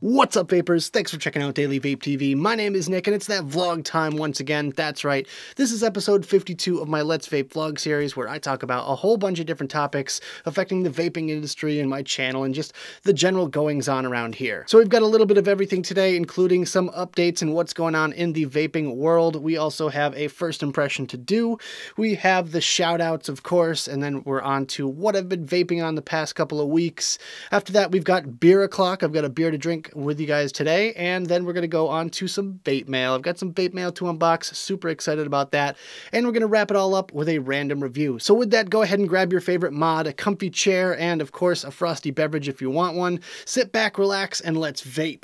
What's up, vapers? Thanks for checking out Daily Vape TV. My name is Nick, and it's that vlog time once again. That's right. This is episode 52 of my Let's Vape vlog series, where I talk about a whole bunch of different topics affecting the vaping industry and my channel and just the general goings-on around here. So we've got a little bit of everything today, including some updates and what's going on in the vaping world. We also have a first impression to do. We have the shout-outs, of course, and then we're on to what I've been vaping on the past couple of weeks. After that, we've got beer o'clock. I've got a beer to drink with you guys today, and then we're going to go on to some vape mail. I've got some vape mail to unbox, super excited about that, and we're going to wrap it all up with a random review. So with that, go ahead and grab your favorite mod, a comfy chair, and of course a frosty beverage if you want one. Sit back, relax, and let's vape.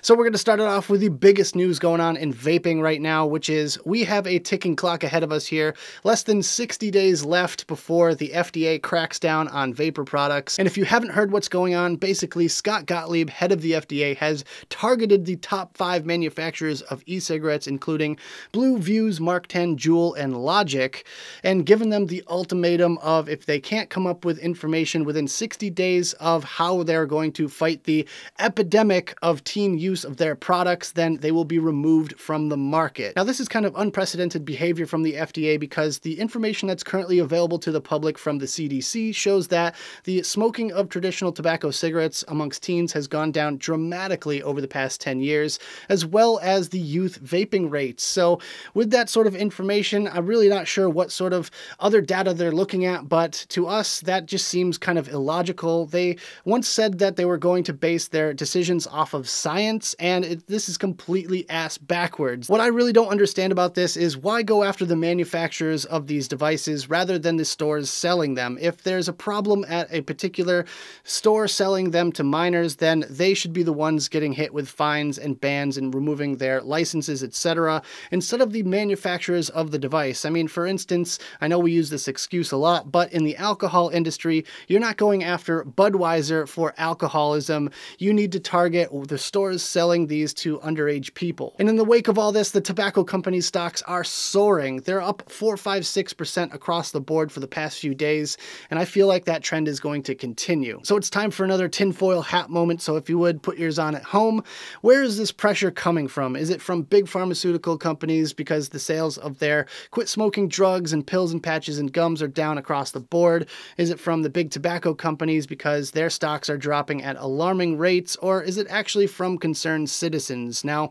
So we're going to start it off with the biggest news going on in vaping right now, which is we have a ticking clock ahead of us here. Less than 60 days left before the FDA cracks down on vapor products. And if you haven't heard what's going on, basically Scott Gottlieb, head of the FDA, has targeted the top 5 manufacturers of e-cigarettes, including Blue, Vuse, MarkTen, JUUL, and Logic, and given them the ultimatum of if they can't come up with information within 60 days of how they're going to fight the epidemic of teen use of their products, then they will be removed from the market. Now, this is kind of unprecedented behavior from the FDA because the information that's currently available to the public from the CDC shows that the smoking of traditional tobacco cigarettes amongst teens has gone down dramatically over the past 10 years, as well as the youth vaping rates. So with that sort of information, I'm really not sure what sort of other data they're looking at, but to us, that just seems kind of illogical. They once said that they were going to base their decisions off of science, and this is completely ass backwards. What I really don't understand about this is why go after the manufacturers of these devices rather than the stores selling them? If there's a problem at a particular store selling them to minors, then they should be the ones getting hit with fines and bans and removing their licenses, etc., instead of the manufacturers of the device. I mean, for instance, I know we use this excuse a lot, but in the alcohol industry, you're not going after Budweiser for alcoholism. You need to target the stores selling these to underage people. And in the wake of all this, the tobacco companies' stocks are soaring. They're up 4, 5, 6% across the board for the past few days, and I feel like that trend is going to continue. So it's time for another tinfoil hat moment, so if you would, put yours on at home. Where is this pressure coming from? Is it from big pharmaceutical companies because the sales of their quit smoking drugs and pills and patches and gums are down across the board? Is it from the big tobacco companies because their stocks are dropping at alarming rates? Or is it actually from concerned citizens? Now,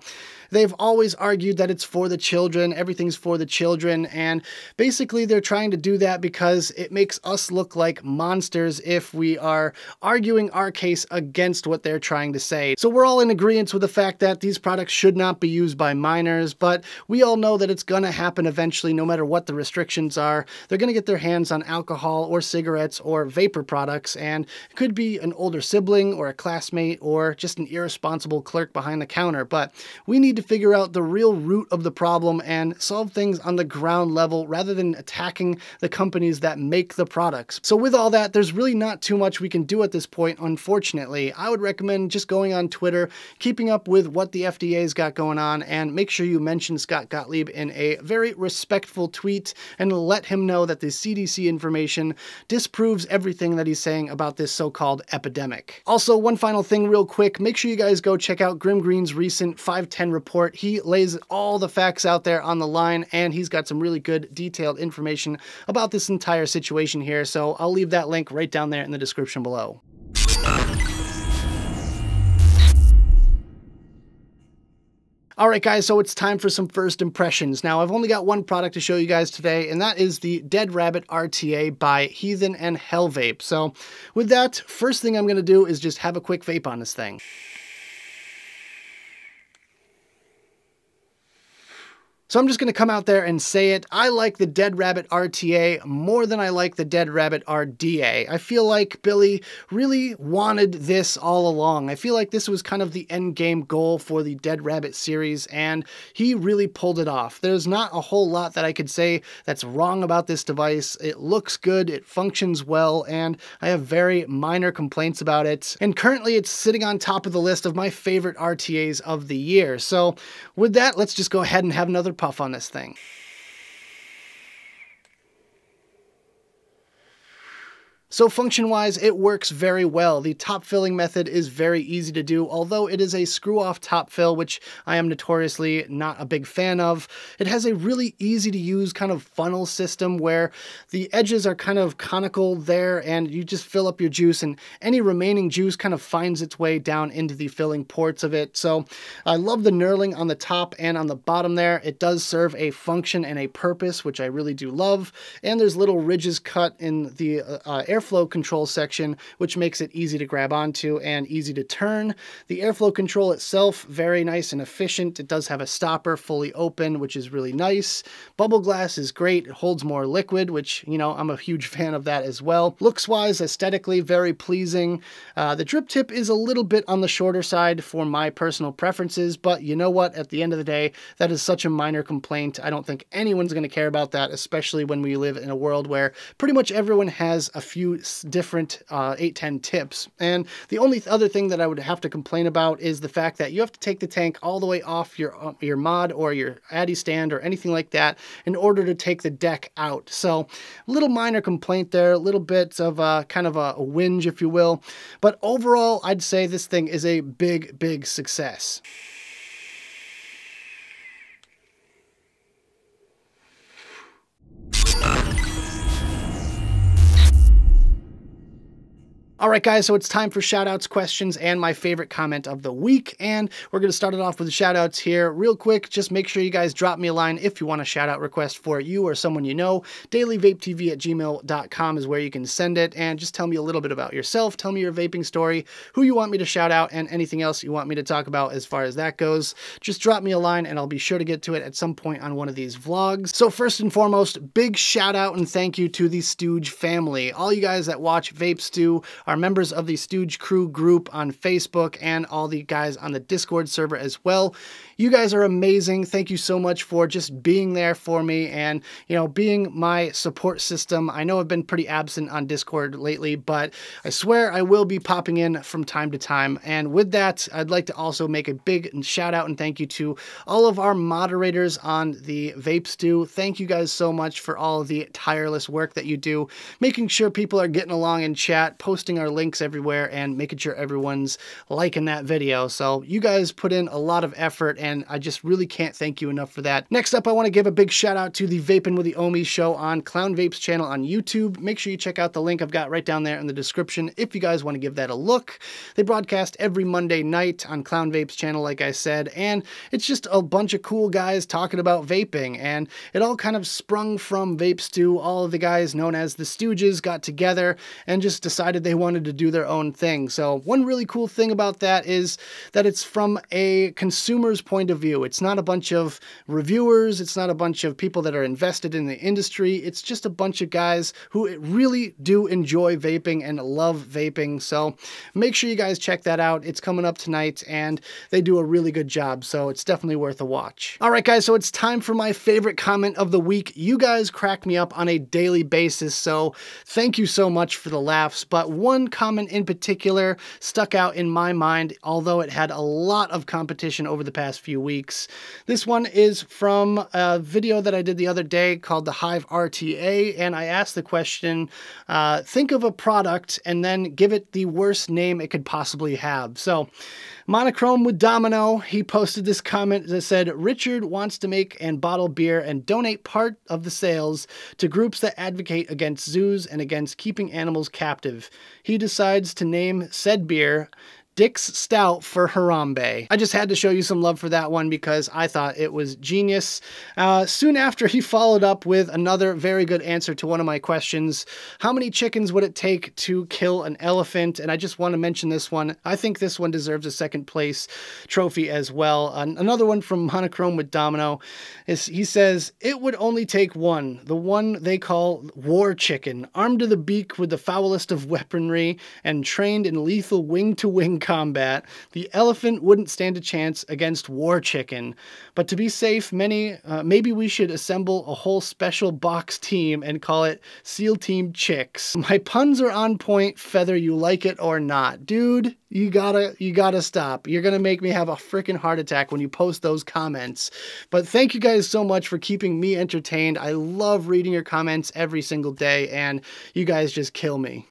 they've always argued that it's for the children, everything's for the children, and basically they're trying to do that because it makes us look like monsters if we are arguing our case against what they're trying to say. So we're all in agreement with the fact that these products should not be used by minors, but we all know that it's gonna happen eventually no matter what the restrictions are. They're gonna get their hands on alcohol or cigarettes or vapor products, and it could be an older sibling or a classmate or just an irresponsible clerk behind the counter, but we need to figure out the real root of the problem and solve things on the ground level rather than attacking the companies that make the products. So with all that, there's really not too much we can do at this point, unfortunately. I would recommend just going on Twitter, keeping up with what the FDA's got going on, and make sure you mention Scott Gottlieb in a very respectful tweet and let him know that the CDC information disproves everything that he's saying about this so-called epidemic. Also, one final thing real quick, make sure you guys go check out Grim Green's recent 510 report. He lays all the facts out there on the line, and he's got some really good detailed information about this entire situation here, so I'll leave that link right down there in the description below. Alright guys, so it's time for some first impressions. Now, I've only got one product to show you guys today, and that is the Dead Rabbit RTA by Heathen and Hell Vape. So with that, first thing I'm going to do is just have a quick vape on this thing. So I'm just going to come out there and say it. I like the Dead Rabbit RTA more than I like the Dead Rabbit RDA. I feel like Billy really wanted this all along. I feel like this was kind of the end game goal for the Dead Rabbit series, and he really pulled it off. There's not a whole lot that I could say that's wrong about this device. It looks good, it functions well, and I have very minor complaints about it. And currently it's sitting on top of the list of my favorite RTAs of the year. So with that, let's just go ahead and have another puff on this thing. So function-wise, it works very well. The top filling method is very easy to do, although it is a screw-off top fill, which I am notoriously not a big fan of. It has a really easy-to-use kind of funnel system where the edges are kind of conical there, and you just fill up your juice, and any remaining juice kind of finds its way down into the filling ports of it. So I love the knurling on the top and on the bottom there. It does serve a function and a purpose, which I really do love. And there's little ridges cut in the airflow control section, which makes it easy to grab onto and easy to turn. The airflow control itself, very nice and efficient. It does have a stopper fully open, which is really nice. Bubble glass is great. It holds more liquid, which, you know, I'm a huge fan of that as well. Looks-wise, aesthetically, very pleasing. The drip tip is a little bit on the shorter side for my personal preferences, but you know what? At the end of the day, that is such a minor complaint. I don't think anyone's going to care about that, especially when we live in a world where pretty much everyone has a few different 810 tips. And the only other thing that I would have to complain about is the fact that you have to take the tank all the way off your mod or your Addy stand or anything like that in order to take the deck out. So a little minor complaint there, a little bit of kind of a whinge, if you will. But overall, I'd say this thing is a big, big success. All right, guys, so it's time for shoutouts, questions, and my favorite comment of the week. And we're going to start it off with the shoutouts here. Real quick, just make sure you guys drop me a line if you want a shoutout request for you or someone you know. dailywapetv@gmail.com is where you can send it. And just tell me a little bit about yourself. Tell me your vaping story, who you want me to shout out, and anything else you want me to talk about as far as that goes. Just drop me a line, and I'll be sure to get to it at some point on one of these vlogs. So first and foremost, big shout out and thank you to the Stooge family. All you guys that watch Vape Stew are members of the Stooge Crew group on Facebook and all the guys on the Discord server as well. You guys are amazing. Thank you so much for just being there for me and, you know, being my support system. I know I've been pretty absent on Discord lately, but I swear I will be popping in from time to time. And with that, I'd like to also make a big shout out and thank you to all of our moderators on the Vape Stew. Thank you guys so much for all of the tireless work that you do, making sure people are getting along in chat, posting our links everywhere, and making sure everyone's liking that video. So you guys put in a lot of effort, and I just really can't thank you enough for that. Next up, I want to give a big shout out to the Vapin' with the Omis show on Clown Vape's channel on YouTube. Make sure you check out the link I've got right down there in the description if you guys want to give that a look. They broadcast every Monday night on Clown Vape's channel, like I said, and it's just a bunch of cool guys talking about vaping, and it all kind of sprung from Vape Stew. All of the guys known as the Stooges got together and just decided they wanted to do their own thing. So one really cool thing about that is that it's from a consumer's point of view. It's not a bunch of reviewers. It's not a bunch of people that are invested in the industry. It's just a bunch of guys who really do enjoy vaping and love vaping. So make sure you guys check that out. It's coming up tonight and they do a really good job. So it's definitely worth a watch. All right, guys. So it's time for my favorite comment of the week. You guys crack me up on a daily basis. So thank you so much for the laughs. But one comment in particular stuck out in my mind, although it had a lot of competition over the past few weeks. This one is from a video that I did the other day called the Hive RTA, and I asked the question, think of a product and then give it the worst name it could possibly have. So Monochrome with Domino, he posted this comment that said, Richard wants to make and bottle beer and donate part of the sales to groups that advocate against zoos and against keeping animals captive. He decides to name said beer Dick's Stout for Harambe. I just had to show you some love for that one because I thought it was genius. Soon after, he followed up with another very good answer to one of my questions. How many chickens would it take to kill an elephant? And I just want to mention this one. I think this one deserves a second place trophy as well. Another one from Monochrome with Domino is, he says, it would only take one, the one they call War Chicken, armed to the beak with the foulest of weaponry and trained in lethal wing-to-wing combat. The elephant wouldn't stand a chance against War Chicken. But to be safe, maybe we should assemble a whole special box team and call it SEAL Team Chicks. My puns are on point, whether you like it or not. Dude, you gotta stop. You're gonna make me have a freaking heart attack when you post those comments. But thank you guys so much for keeping me entertained. I love reading your comments every single day, and you guys just kill me.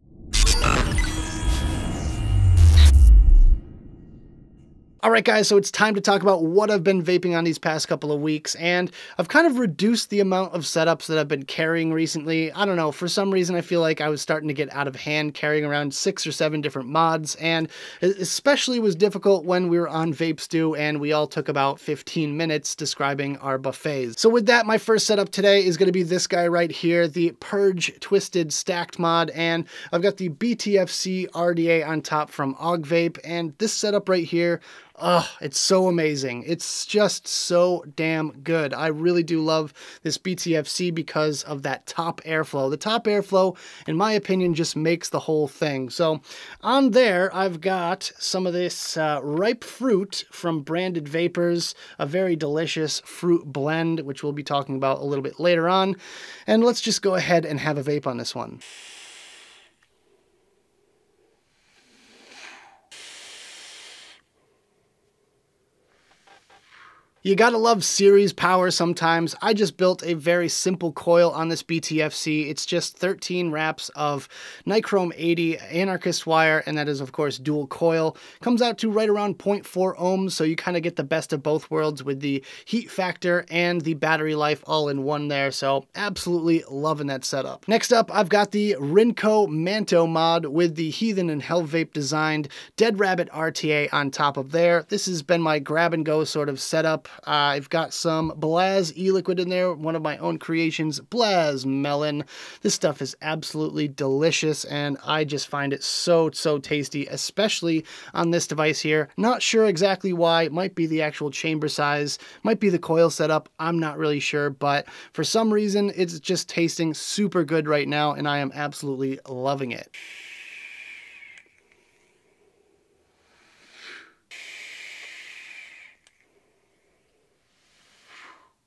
All right, guys, so it's time to talk about what I've been vaping on these past couple of weeks, and I've kind of reduced the amount of setups that I've been carrying recently. I don't know, for some reason I feel like I was starting to get out of hand carrying around 6 or 7 different mods, and it especially was difficult when we were on Vape Stew and we all took about 15 minutes describing our buffets. So with that, my first setup today is going to be this guy right here, the Purge Twisted Stacked mod, and I've got the BTFC RDA on top from Augvape, and this setup right here, oh, it's so amazing. It's just so damn good. I really do love this BTFC because of that top airflow. The top airflow, in my opinion, just makes the whole thing. So on there, I've got some of this ripe fruit from Branded Vapors, a very delicious fruit blend, which we'll be talking about a little bit later on. And let's just go ahead and have a vape on this one. You gotta love series power sometimes. I just built a very simple coil on this BTFC. It's just 13 wraps of Nichrome 80 anarchist wire, and that is of course dual coil. Comes out to right around 0.4 ohms, so you kind of get the best of both worlds with the heat factor and the battery life all in one there, so absolutely loving that setup. Next up, I've got the Rincoe Manto mod with the Heathen and Hell Vape designed Dead Rabbit RTA on top of there. This has been my grab and go sort of setup. I've got some Blaz e-liquid in there, one of my own creations, Blaz Melon. This stuff is absolutely delicious, and I just find it so tasty, especially on this device here. Not sure exactly why. It might be the actual chamber size, might be the coil setup, I'm not really sure, but for some reason, it's just tasting super good right now, and I am absolutely loving it.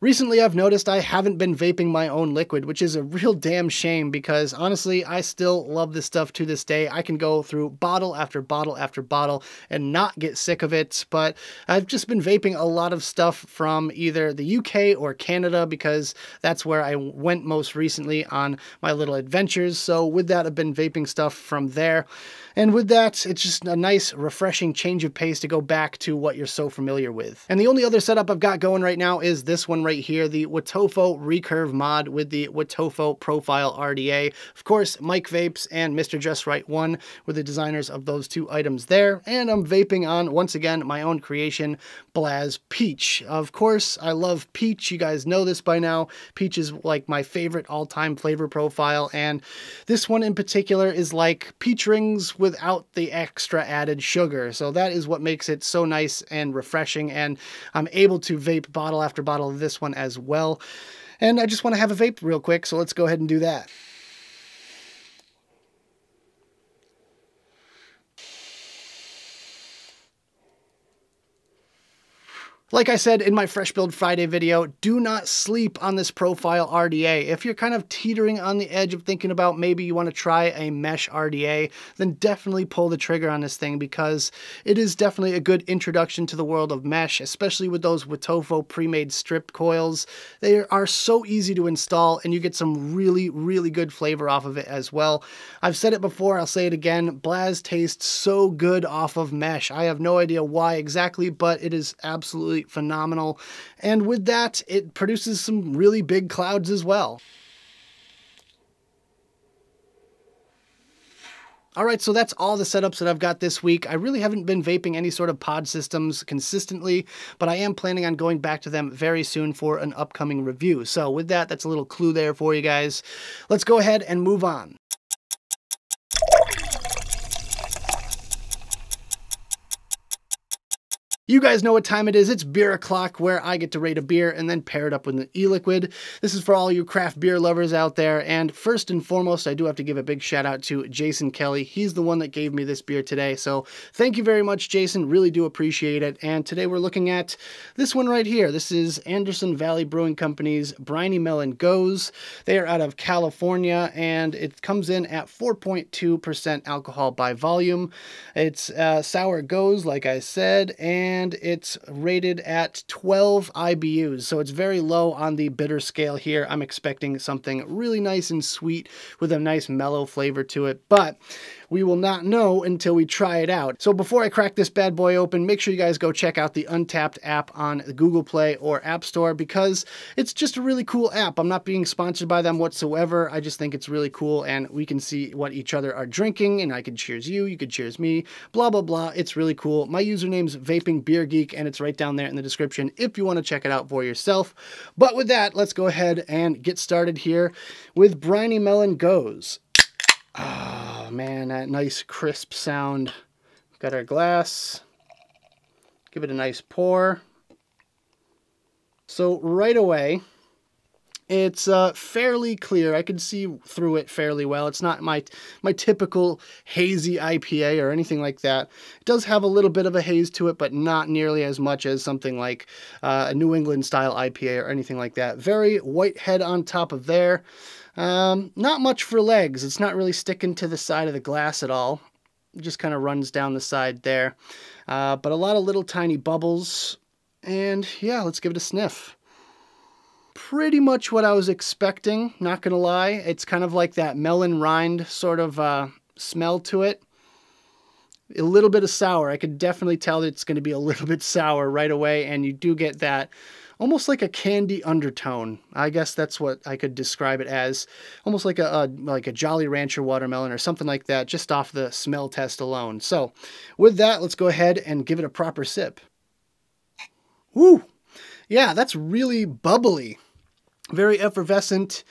Recently, I've noticed I haven't been vaping my own liquid, which is a real damn shame because honestly, I still love this stuff to this day. I can go through bottle after bottle after bottle and not get sick of it, but I've just been vaping a lot of stuff from either the UK or Canada because that's where I went most recently on my little adventures. So with that, I've been vaping stuff from there. And with that, it's just a nice, refreshing change of pace to go back to what you're so familiar with. And the only other setup I've got going right now is this one right here, the Wotofo Recurve Mod with the Wotofo Profile RDA. Of course, Mike Vapes and Mr. Just Right 1 were the designers of those two items there. And I'm vaping on, once again, my own creation, Blaz Peach. Of course, I love peach. You guys know this by now. Peach is like my favorite all-time flavor profile. And this one in particular is like peach rings without the extra added sugar. So that is what makes it so nice and refreshing, and I'm able to vape bottle after bottle of this one as well. And I just want to have a vape real quick, so let's go ahead and do that. Like I said in my Fresh Build Friday video, do not sleep on this Profile RDA. If you're kind of teetering on the edge of thinking about maybe you want to try a mesh RDA, then definitely pull the trigger on this thing because it is definitely a good introduction to the world of mesh, especially with those Wotofo pre-made strip coils. They are so easy to install and you get some really good flavor off of it as well. I've said it before, I'll say it again, Blaz tastes so good off of mesh. I have no idea why exactly, but it is absolutely phenomenal, and with that it produces some really big clouds as well. Alright, so that's all the setups that I've got this week. I really haven't been vaping any sort of pod systems consistently, but I am planning on going back to them very soon for an upcoming review. So with that, that's a little clue there for you guys. Let's go ahead and move on. You guys know what time it is. It's beer o'clock, where I get to rate a beer and then pair it up with an e-liquid. This is for all you craft beer lovers out there. And first and foremost, I do have to give a big shout out to Jason Kelly. He's the one that gave me this beer today. So thank you very much, Jason. Really do appreciate it. And today we're looking at this one right here. This is Anderson Valley Brewing Company's Briny Melon Gose. They are out of California, and it comes in at 4.2% alcohol by volume. It's sour Gose, like I said, and it's rated at 12 IBUs, so it's very low on the bitter scale here. I'm expecting something really nice and sweet with a nice mellow flavor to it, but we will not know until we try it out. So before I crack this bad boy open, make sure you guys go check out the Untapped app on the Google Play or App Store, because it's just a really cool app. I'm not being sponsored by them whatsoever. I just think it's really cool, and we can see what each other are drinking, and I can cheers you could cheers me, blah, blah, blah. It's really cool. My username's Vaping Beer Geek, and it's right down there in the description if you want to check it out for yourself. But with that, let's go ahead and get started here with Briny Melon Gose. Oh man, that nice crisp sound. Got our glass. Give it a nice pour. So right away, it's fairly clear. I can see through it fairly well. It's not my typical hazy IPA or anything like that. It does have a little bit of a haze to it, but not nearly as much as something like a New England style IPA or anything like that. Very white head on top of there. Not much for legs. It's not really sticking to the side of the glass at all. It just kind of runs down the side there. But a lot of little tiny bubbles. And yeah, let's give it a sniff. Pretty much what I was expecting, not gonna lie. It's kind of like that melon rind sort of smell to it. A little bit of sour. I could definitely tell that it's going to be a little bit sour right away, and you do get that almost like a candy undertone. I guess that's what I could describe it as. Almost like a Jolly Rancher watermelon or something like that, just off the smell test alone. So with that, let's go ahead and give it a proper sip. Woo! Yeah, that's really bubbly. Very effervescent.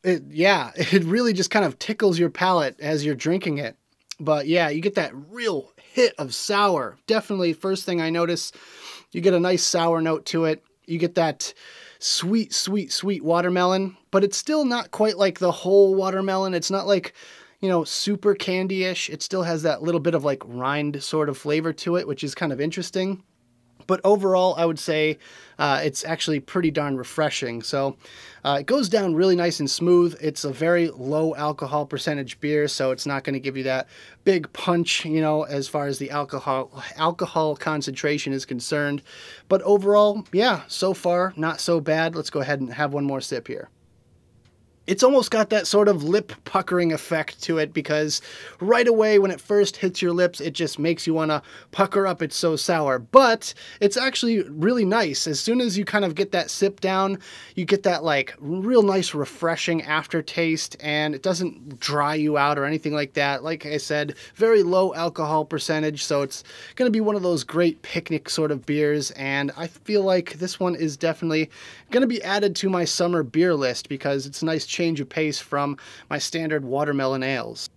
It really just kind of tickles your palate as you're drinking it. But yeah, you get that real hit of sour. Definitely, first thing I notice, you get a nice sour note to it. You get that sweet, sweet, sweet watermelon, but it's still not quite like the whole watermelon. It's not like, you know, super candy-ish. It still has that little bit of like rind sort of flavor to it, which is kind of interesting. But overall, I would say it's actually pretty darn refreshing. So it goes down really nice and smooth. It's a very low alcohol percentage beer, so it's not going to give you that big punch, you know, as far as the alcohol concentration is concerned. But overall, yeah, so far, not so bad. Let's go ahead and have one more sip here. It's almost got that sort of lip puckering effect to it, because right away when it first hits your lips, it just makes you want to pucker up. It's so sour, but it's actually really nice. As soon as you kind of get that sip down, you get that like real nice refreshing aftertaste, and it doesn't dry you out or anything like that. Like I said, very low alcohol percentage, so it's going to be one of those great picnic sort of beers, and I feel like this one is definitely going to be added to my summer beer list, because it's a nice change of pace from my standard watermelon ales.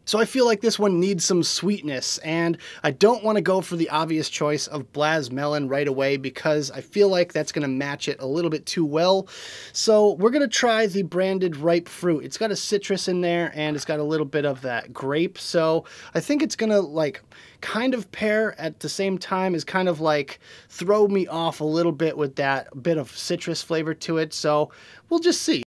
So I feel like this one needs some sweetness, and I don't want to go for the obvious choice of Blaz Melon right away, because I feel like that's going to match it a little bit too well. So we're going to try the branded ripe fruit. It's got a citrus in there, and it's got a little bit of that grape. So I think it's going to like kind of pair at the same time, is kind of like throw me off a little bit with that bit of citrus flavor to it. So we'll just see.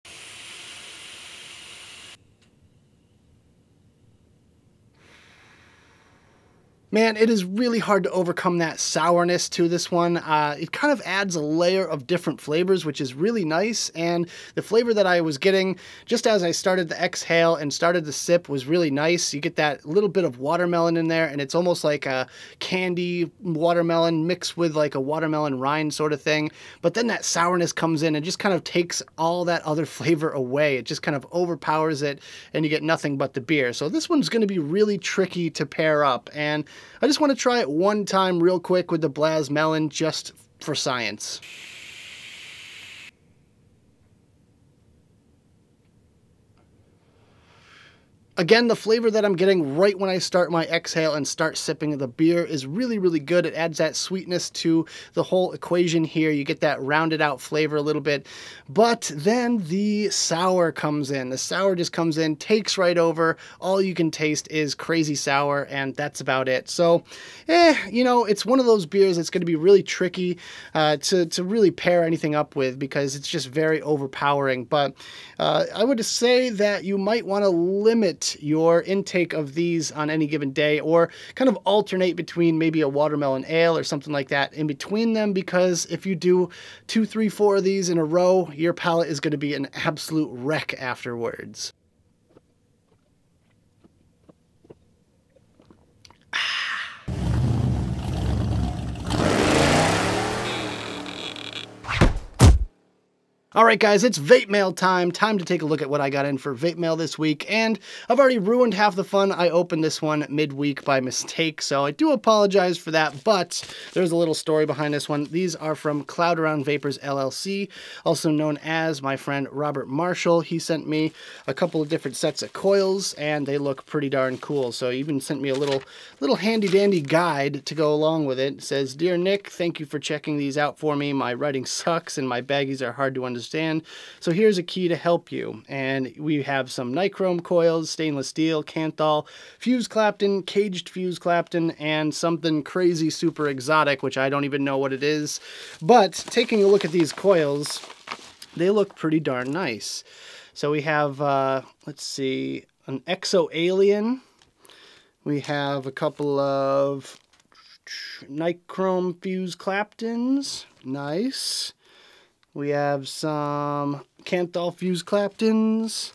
Man, it is really hard to overcome that sourness to this one. It kind of adds a layer of different flavors, which is really nice. And the flavor that I was getting just as I started the exhale and started the sip was really nice. You get that little bit of watermelon in there, and it's almost like a candy watermelon mixed with like a watermelon rind sort of thing. But then that sourness comes in and just kind of takes all that other flavor away. It just kind of overpowers it, and you get nothing but the beer. So this one's going to be really tricky to pair up, and I just want to try it one time real quick with the Blaz Melon, just for science. Again, the flavor that I'm getting right when I start my exhale and start sipping the beer is really, really good. It adds that sweetness to the whole equation here. You get that rounded out flavor a little bit. But then the sour comes in. The sour just comes in, takes right over. All you can taste is crazy sour, and that's about it. So, you know, it's one of those beers that's going to be really tricky to really pair anything up with, because it's just very overpowering. But I would say that you might want to limit your intake of these on any given day, or kind of alternate between maybe a watermelon ale or something like that in between them, because if you do 2, 3, 4 of these in a row, your palate is going to be an absolute wreck afterwards. All right, guys, it's vape mail time. Time to take a look at what I got in for vape mail this week. And I've already ruined half the fun. I opened this one midweek by mistake, so I do apologize for that. But there's a little story behind this one. These are from Cloud Around Vapors LLC, also known as my friend Robert Marshall. He sent me a couple of different sets of coils, and they look pretty darn cool. So he even sent me a little handy-dandy guide to go along with it. It says, "Dear Nick, thank you for checking these out for me. My writing sucks, and my baggies are hard to understand. So here's a key to help you." And we have some nichrome coils, stainless steel, Kanthal, fuse Clapton, caged fuse Clapton, and something crazy super exotic, which I don't even know what it is. But taking a look at these coils, they look pretty darn nice. So we have, let's see, an Exo Alien. We have a couple of nichrome fuse Claptons. Nice. We have some Kanthal fuse Claptons.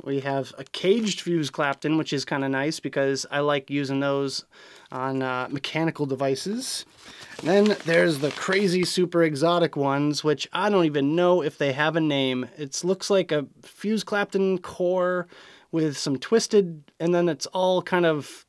We have a caged fuse Clapton, which is kind of nice because I like using those on mechanical devices. And then there's the crazy super exotic ones, which I don't even know if they have a name. It looks like a fuse Clapton core with some twisted, and then it's all kind of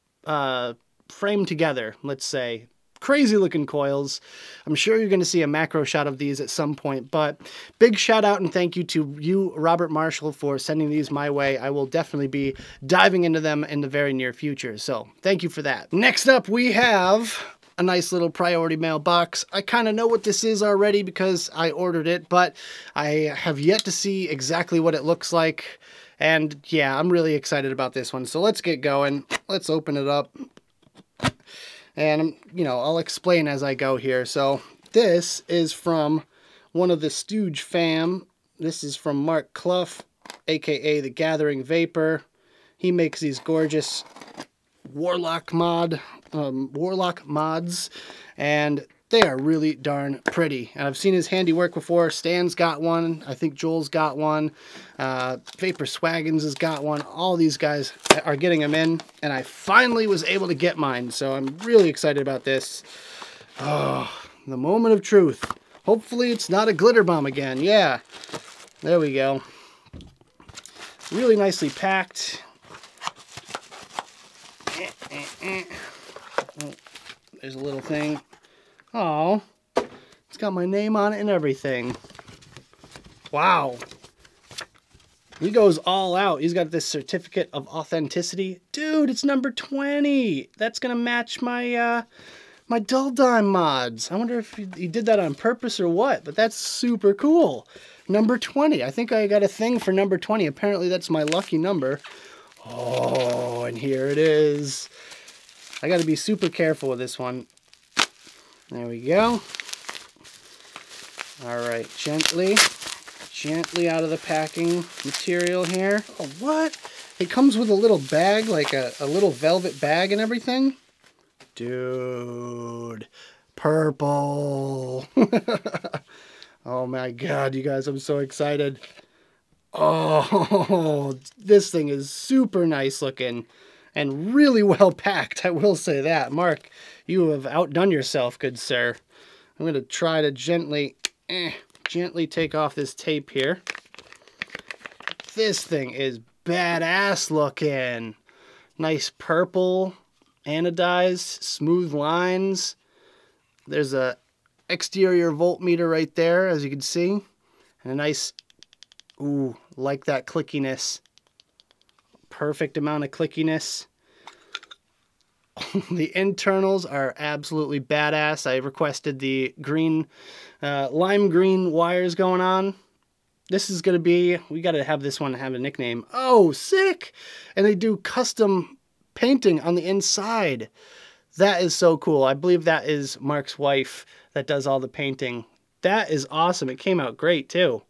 framed together, let's say. Crazy looking coils. I'm sure you're going to see a macro shot of these at some point, but big shout out and thank you to you, Robert Marshall, for sending these my way. I will definitely be diving into them in the very near future, so thank you for that. Next up, we have a nice little priority mail box. I kind of know what this is already because I ordered it, but I have yet to see exactly what it looks like, and yeah, I'm really excited about this one, so let's get going. Let's open it up. And, you know, I'll explain as I go here. So this is from one of the Stooge fam. This is from Mark Clough, aka the Gathering Vapor. He makes these gorgeous Warlock mods, and they are really darn pretty. And I've seen his handiwork before. Stan's got one. I think JUUL's got one. Vapor Swaggins has got one. All these guys are getting them in, and I finally was able to get mine. So I'm really excited about this. Oh, the moment of truth. Hopefully it's not a glitter bomb again. Yeah, there we go. Really nicely packed. Oh, there's a little thing. Oh, it's got my name on it and everything. Wow. He goes all out. He's got this certificate of authenticity. Dude, it's number 20. That's going to match my my Dull Dime mods. I wonder if he did that on purpose or what, but that's super cool. Number 20. I think I got a thing for number 20. Apparently that's my lucky number. Oh, and here it is. I got to be super careful with this one. There we go. All right, gently out of the packing material here. Oh, what? It comes with a little bag, like a little velvet bag and everything. Dude, purple. Oh my God, you guys, I'm so excited. Oh, this thing is super nice looking and really well packed, I will say that. Mark, you have outdone yourself, good sir. I'm going to try to gently take off this tape here. This thing is badass looking. Nice purple, anodized, smooth lines. There's a exterior voltmeter right there, as you can see. And a nice, ooh, like that clickiness. Perfect amount of clickiness. The internals are absolutely badass. I requested the green, lime green wires going on. This is going to be, we got to have this one have a nickname. Oh, sick! And they do custom painting on the inside. That is so cool. I believe that is Mark's wife that does all the painting. That is awesome. It came out great too.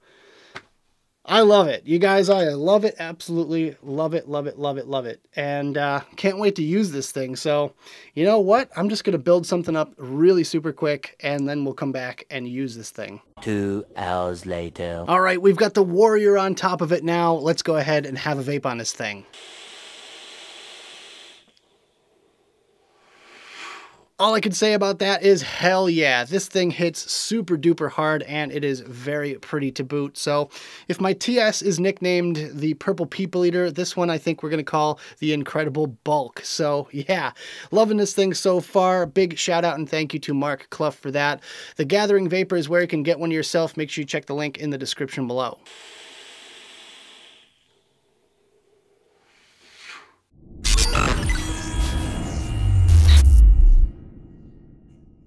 I love it. You guys, I love it. Absolutely love it, love it, love it, love it. And can't wait to use this thing. So, you know what? I'm just going to build something up really super quick, and then we'll come back and use this thing. 2 hours later. All right, we've got the Warrior on top of it now. Let's go ahead and have a vape on this thing. All I can say about that is hell yeah. This thing hits super duper hard and it is very pretty to boot. So if my TS is nicknamed the Purple People Eater, this one I think we're going to call the Incredible Bulk. So yeah, loving this thing so far. Big shout out and thank you to Mark Clough for that. The Gathering Vapor is where you can get one yourself. Make sure you check the link in the description below.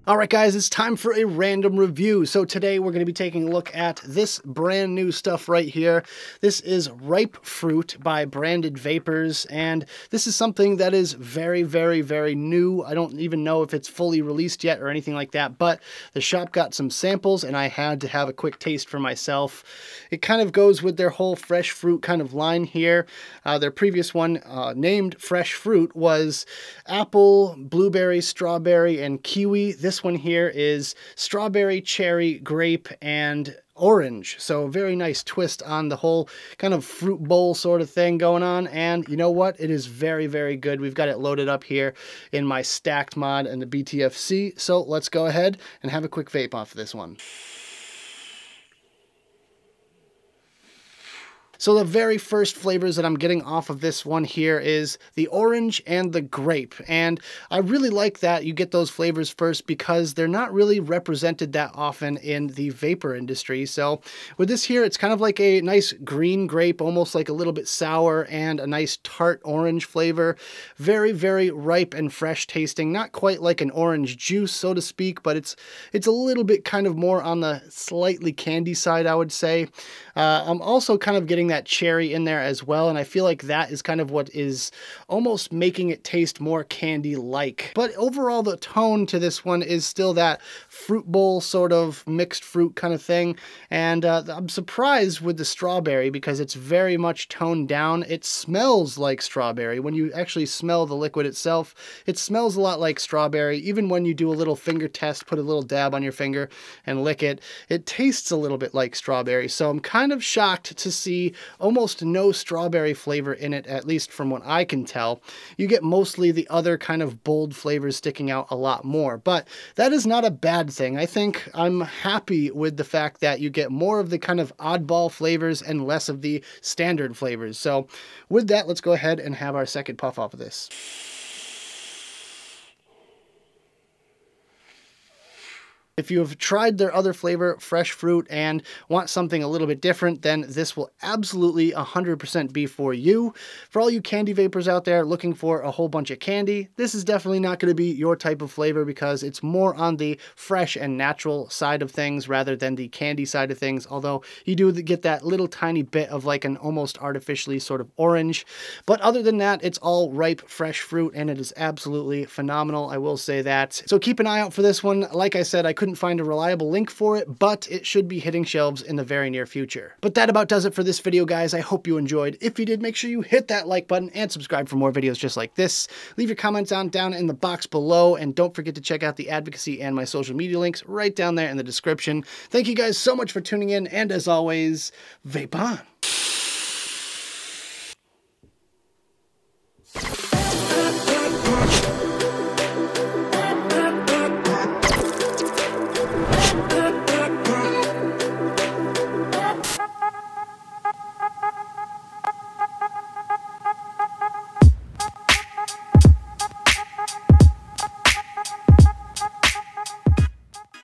Alright guys, it's time for a random review. So today we're going to be taking a look at this brand new stuff right here. This is Ripe Fruit by Branded Vapors, and this is something that is very, very, very new. I don't even know if it's fully released yet or anything like that, but the shop got some samples and I had to have a quick taste for myself. It kind of goes with their whole fresh fruit kind of line here. Their previous one, named Fresh Fruit, was apple, blueberry, strawberry, and kiwi. This one here is strawberry, cherry, grape, and orange. So a very nice twist on the whole kind of fruit bowl sort of thing going on. And you know what? It is very, very good. We've got it loaded up here in my stacked mod and the BTFC. So let's go ahead and have a quick vape off of this one. So the very first flavors that I'm getting off of this one here is the orange and the grape. And I really like that you get those flavors first because they're not really represented that often in the vapor industry. So with this here, it's kind of like a nice green grape, almost like a little bit sour, and a nice tart orange flavor. Very, very ripe and fresh tasting. Not quite like an orange juice, so to speak, but it's a little bit kind of more on the slightly candy side, I would say. I'm also kind of getting that cherry in there as well, and I feel like that is kind of what is almost making it taste more candy-like. But overall, the tone to this one is still that fruit bowl sort of mixed fruit kind of thing, and I'm surprised with the strawberry because it's very much toned down. It smells like strawberry. When you actually smell the liquid itself, it smells a lot like strawberry. Even when you do a little finger test, put a little dab on your finger and lick it, it tastes a little bit like strawberry. So I'm kind of shocked to see almost no strawberry flavor in it, at least from what I can tell. You get mostly the other kind of bold flavors sticking out a lot more, but that is not a bad thing. I think I'm happy with the fact that you get more of the kind of oddball flavors and less of the standard flavors. So with that, let's go ahead and have our second puff off of this. If you have tried their other flavor, Fresh Fruit, and want something a little bit different, then this will absolutely 100% be for you. For all you candy vapors out there looking for a whole bunch of candy, this is definitely not going to be your type of flavor because it's more on the fresh and natural side of things rather than the candy side of things, although you do get that little tiny bit of like an almost artificially sort of orange. But other than that, it's all ripe, fresh fruit, and it is absolutely phenomenal, I will say that. So keep an eye out for this one. Like I said, I couldn't find a reliable link for it, but it should be hitting shelves in the very near future. But that about does it for this video, guys. I hope you enjoyed. If you did, make sure you hit that like button and subscribe for more videos just like this. Leave your comments down in the box below, and don't forget to check out the advocacy and my social media links right down there in the description. Thank you guys so much for tuning in, and as always, vape on.